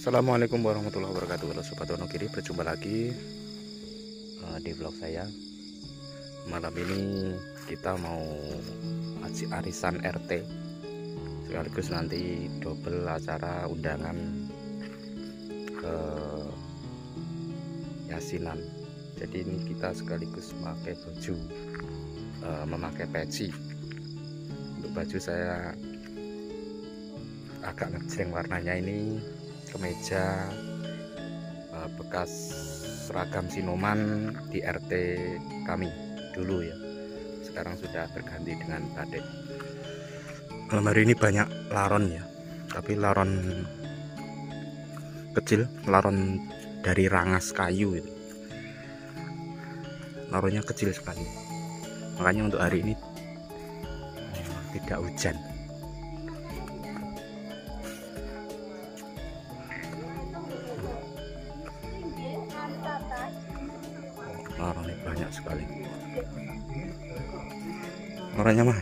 Assalamualaikum warahmatullahi wabarakatuh. Halo Sobat Wonogiri, berjumpa lagi di vlog saya. Malam ini kita mau arisan RT, sekaligus nanti double acara undangan ke yasinan. Jadi ini kita sekaligus memakai baju, memakai peci. Untuk baju saya agak ngejreng warnanya, ini kemeja bekas seragam Sinoman di RT kami dulu ya. Sekarang sudah berganti dengan batik. Malam hari ini banyak laron ya, tapi laron kecil, laron dari rangas kayu itu. Laronnya kecil sekali. Makanya untuk hari ini tidak hujan. Laronnya banyak sekali. Laronnya mah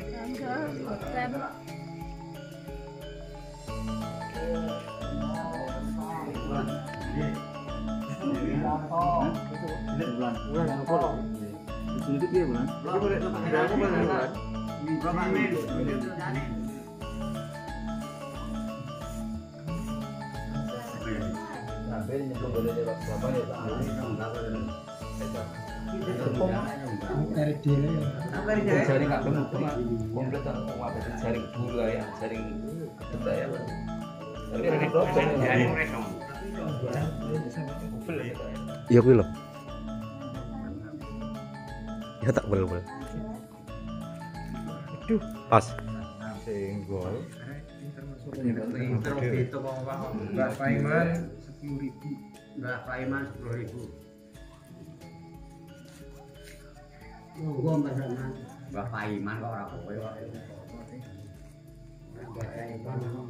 jaring nggak komplit jaring dulu ya, jaring ya. Tapi ada problem jaring iya kuwi lho. Ya tak bel-bel. Aduh, pas. Senggol. Itu mau Mbak Paiman 10.000. Mbak Paiman 10.000. Gua Mbak Paiman kok ora kowe kok.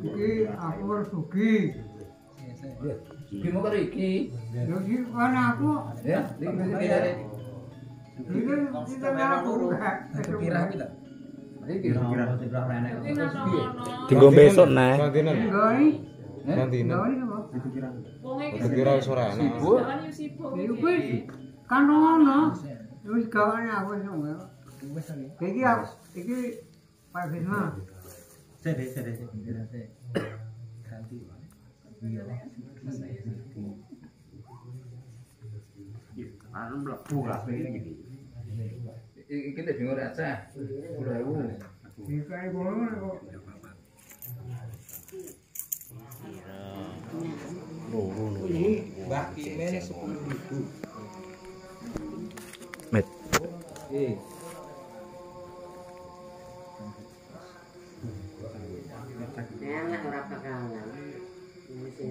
Iki aku harus sugi. Iki mau karo iki. Yo iki kan aku. Ya, iki Kita aku. kira kita. Iki kira renek. Tinggal besok nah. Nanti Kira sore ana. Kan ono. Wis gawane aku wis ngono. Iki Pak Fisma. Sede. Ganti. Iya. Anu mlebu kabeh iki. Iki tak bingung aja. 10.000. Iki kae ngono kok. Mbak Kimen 10.000. Met.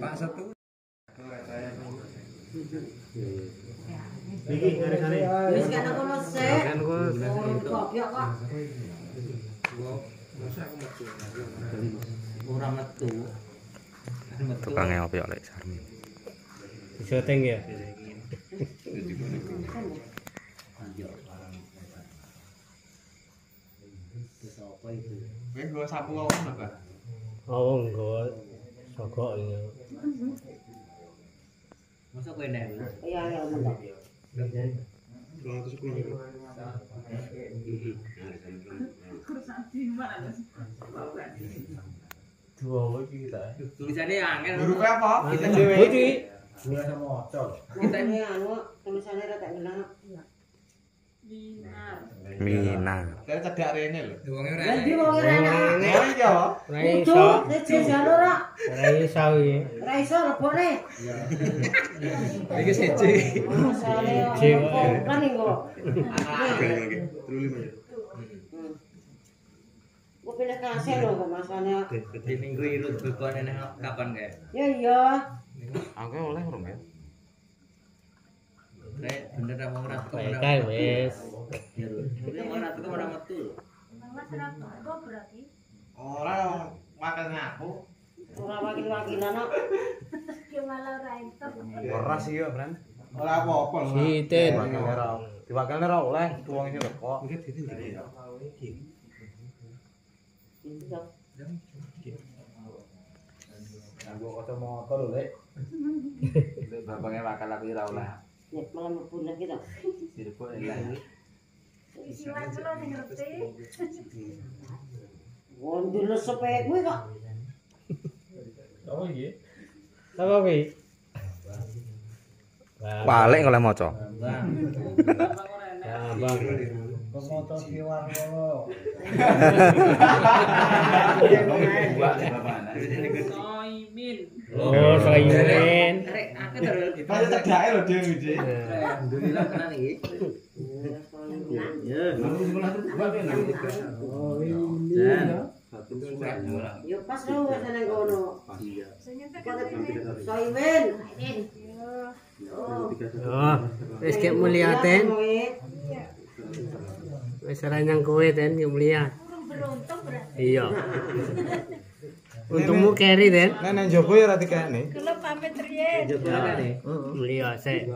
Pak satu. Iki ngare-ngare. Wis kan aku resik. Kan gua Goblok kok. Ora metu. tukangnya apa ya Lek Sarmi. Syuting ya. Wis gua sapu kok apa? Oh, enggak. Sogok ini. Masa kowe nek. Iya, mentok. 210.000. Dua iki kita. Tulisane angel. Guru apa? Kita dhewe iki. Kita ini anu tulisannya rada ngenang. Mina. Dari cedak rene lho. Wonge ora. Lah di wong rene. Oh iya. Ora Itu iso. sejak ora. Ora iso iki. Ora iso lebone. Iki siji. Masale kan kok. Gue pindah kasih loh kok masalahnya. Di minggu ini berbuat nek kapan kae? Ya iya. Aku oleh urung ya. Rek bener apa ora kok ora. Kae wis. Nek ora tuku ora metu. Ora makan aku. Ora wakil-wakilan kok. Ora sih yo, Bran. Ora apa-apa lho. Sitin. Diwakilne ora oleh wong iki lho kok. Nganggo kacamata lho, Lek. Lek bapaknya bakal aku ora oleh. Nek malam pundak kita. Direpok elek. Isilan belum ngerti. Wong dulu sepek kuwi kok. Oh iya. Apa kuwi? Balik oleh maca. Bang. Ya, Bang. Pemoto kiwar kok. Soimin. Oh, Soimin. Rek aku terus. Pas cedake lho dhewe iki. Alhamdulillah tenan iki. Ya. Oh, iya. Yo pas lo wis nang kono. Sing nyetek Soimin. Oh, wis kek mulia ten. Wis ora nyang kowe ten yo mulia. beruntung berarti. Iya. Untungmu carry ten. Nek nang jowo ya ora dikene. Kula pamit riyen. Mulia sik.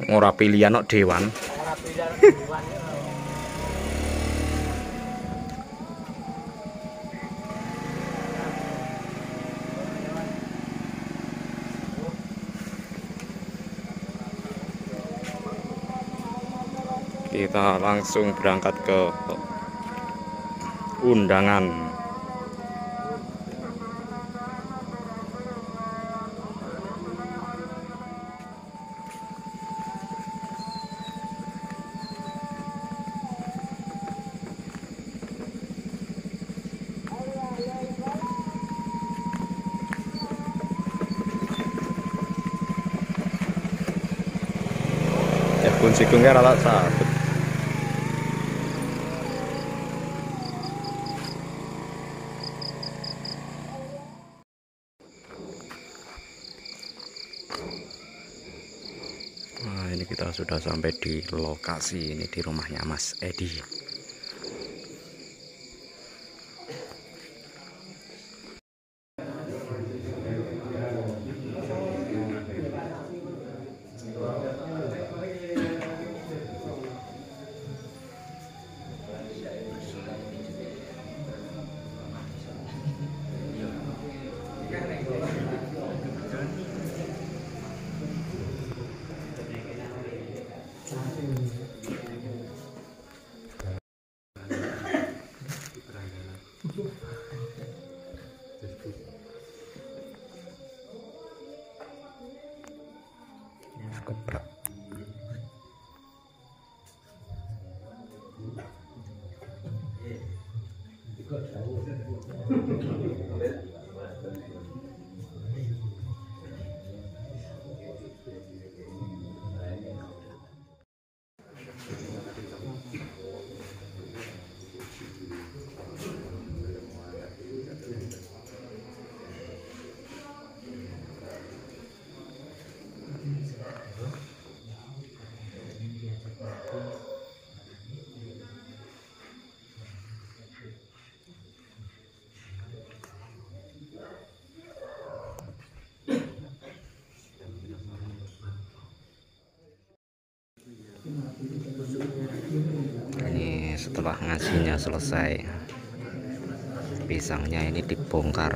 Ora pilihan kok dewan. Kita langsung berangkat ke undangan. Kunci kungnya rata sabut. Nah, ini kita sudah sampai di lokasi, ini di rumahnya Mas Edi. Keprak. Ini setelah ngajinya selesai, pisangnya ini dibongkar.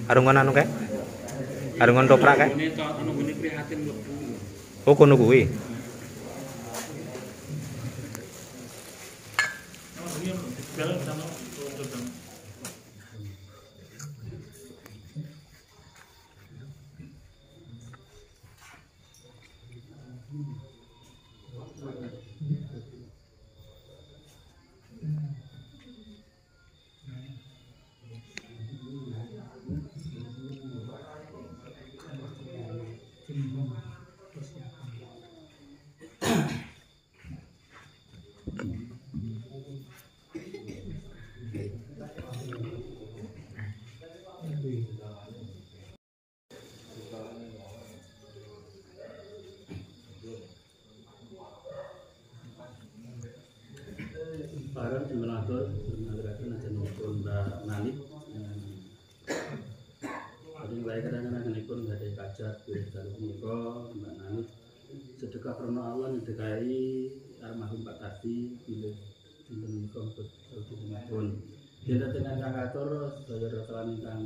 Arungan anu kae? Arungan toprak kae? Ini tok anu ngene prihatin mlebu. Oh kono kuwi. Barang simulator mengaturakan aja nonton Mbak Nani. Jadi mulai kadang-kadang ikut nggak ada kacat dari dalam muka Mbak Nani. Sedekah karena Allah nyedekai almarhum Pak Tardi bila muka pun. Dia dengan kangator saya rasa ingkang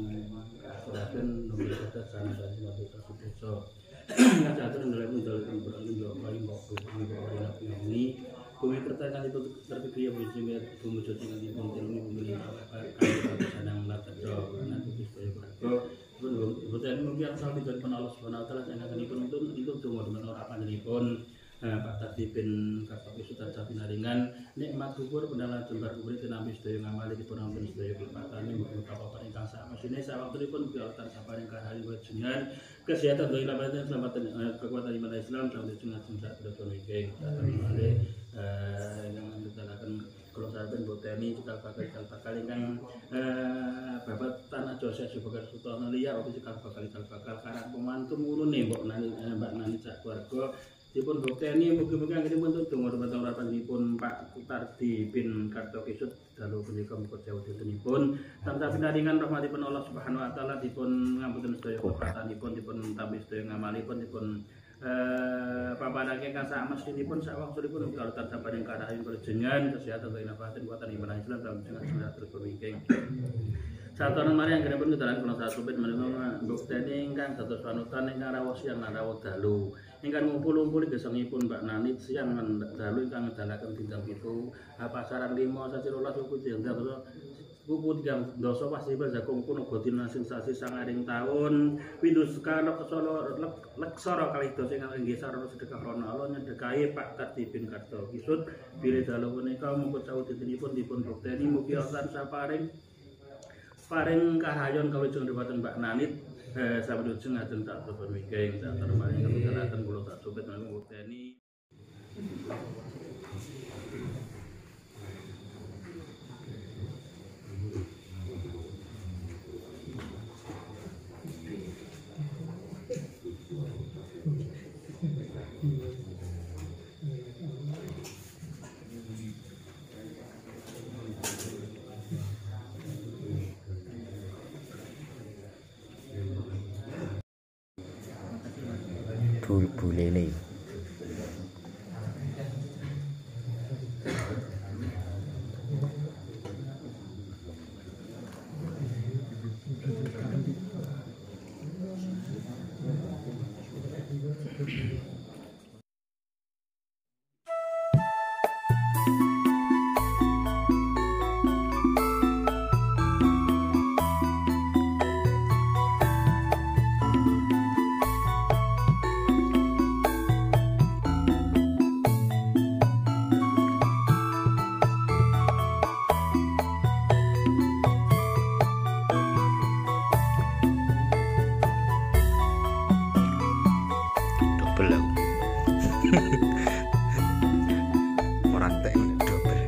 aturaken nomor kacat sana dari waktu tersebut. Ngacatur dalam menjalankan beralih dua kali waktu ini. Bumi pertanyaan itu terpikir yang berjumlah bumi cuci nanti konten ini membeli kali sedang latar jauh nanti supaya berlaku. Berarti mungkin asal tidak pernah Allah Subhanahu Wa Taala yang akan dipenuntut itu cuma dengan orang apa jadi pun Pak Tardi bin Kartoki Sutan Sabinaringan nikmat kubur pendalan jembar kubur itu nabi sedaya ngamali di pun ampun sedaya kelipatan ini bukan apa-apa ingkang sama sini saya waktu pun biarkan siapa yang kahari berjungan kesehatan dari labatnya keselamatan kekuatan iman Islam dalam dijungan saat berdoa wikeng yang mengatakan kalau saya ben botani cikal bakal ingkang babat tanah Joseph sebagai Sultan Lia opo cikal bakal karang pemantu ngurune Mbak Nani sak keluarga dipun botani mugi-mugi anggen pun tunggu harapan dipun Pak Tardi bin Kartoki Sud dalu punika muga jauh dinipun tansah pinaringan rahmatipun Allah Subhanahu Wa Taala dipun ngapunten sedaya kepatanipun dipun tampi sedaya ngamalipun dipun papanake kang sak mestinipun sak waktunipun kalau tetap ing karahin perjenengan kesehatan lan nafahatin kuatan iman Islam dalam jenengan terus berwingking. Satoran mari anggere pun kedalan kula satupit menika mbukteni ingkang dados panutan ingkang rawuh siang lan rawuh dalu. Ingkang ngumpul-umpul gesangipun Mbak Nani siang lan dalu ingkang ngedalaken bintang 7 pasaran 5 sacirolas suku jendang buku 3 dosa pasti berjakung pun ugotin sensasi sangaring tahun Windows kalau kesolo leksara kali dosa yang inggih sarana sedekah rono Allah nyedekai Pak Tardi bin Kartoki Sud bilih dalu punika muga sawetipun dipun bukteni mugi Allah paring kahayon kawujud dhateng Mbak Nanit sabenujeng ajeng tak telepon wingking tak termaring kami kula tak sobet bukteni. Bulene. Double orang tek double.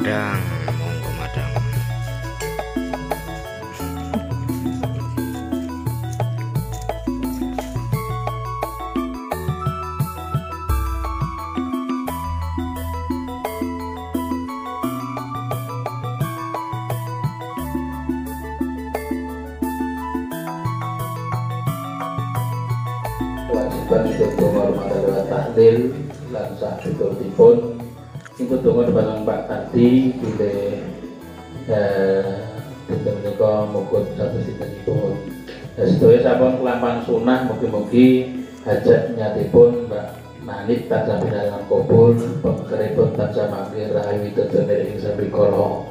madang, monggo madang. Kewajiban untuk penghormatan lewat tahlil lan sakduripun itu donga depan Pak Kardi bilih dinten menika muga satu sintenipun. Sedaya sampun kelampang sunah, mugi-mugi hajat nyatipun Mbak Nanit tansah pinaringan kabul, pengkeripun tansah mangke rahayu tetene ing sabikala.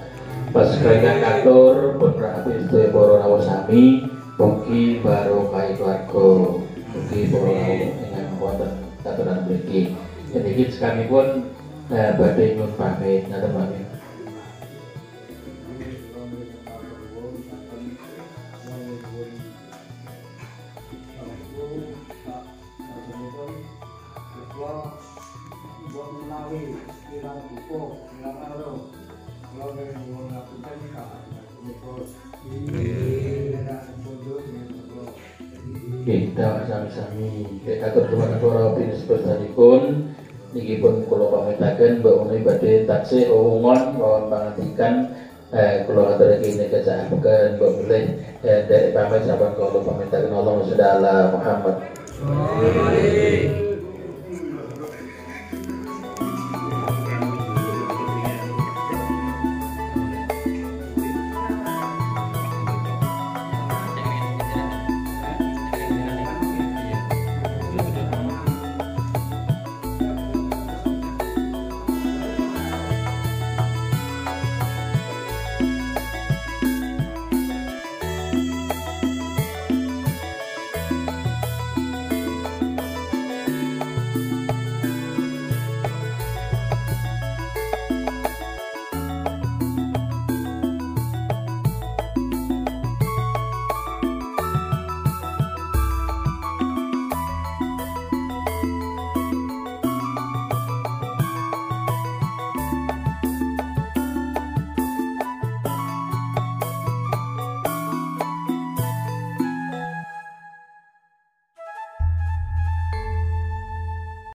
Pas kenging katur pun rahayu sedaya para rawuh sami, mugi barokah keluarga. Mugi para rawuh ingkang wonten katuran mriki. Niki sekalipun badhe nyuwun pamit ngaten mawon. Kita sami-sami kita keturunan para binis besanipun niki pun kula pamitaken mbok menawi badhe taksih uwungon mawon pangandikan kula aturake niki sahaken mbok milih dari pamit sahabat kula pamitaken Allah Muhammad.